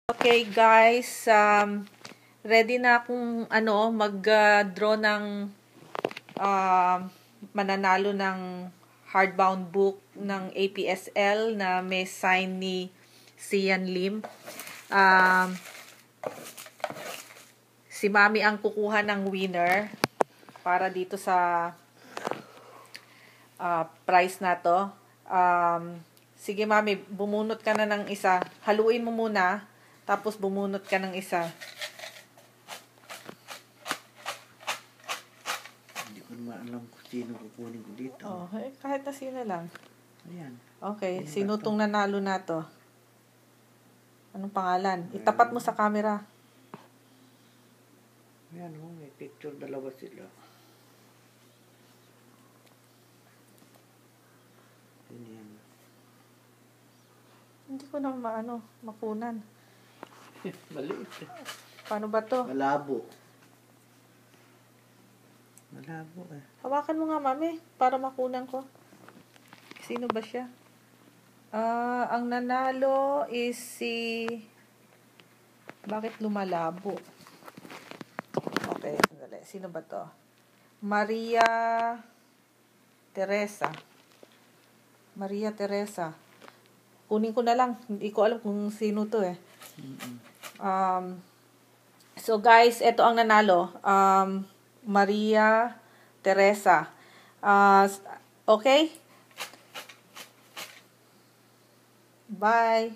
Okay guys, ready na akong mag-draw ng mananalo ng hardbound book ng APSL na may sign ni Sian Lim. Si Mami ang kukuha ng winner para dito sa prize na to. Sige Mami, bumunot ka na ng isa. Haluin mo muna, tapos bumunot ka ng isa. Hindi ko naman alam kung sino kukunin ko dito. Kahit na sino lang. Ayan. Okay, sino tong nanalo na to? Anong pangalan? Itapat mo sa camera. Ayan, may picture, dalawa sila. Ayan. Hindi ko na makunan. Maliit. Paano ba to? Malabo. Malabo eh. Hawakan mo nga, Mami, para makunan ko. Sino ba siya? Ang nanalo is si... Bakit lumalabo? Okay, sandali. Sino ba to? Maria Teresa. Maria Teresa. Kunin ko na lang. Hindi ko alam kung sino to eh. So guys, ito ang nanalo. Maria Teresa. Okay? Bye.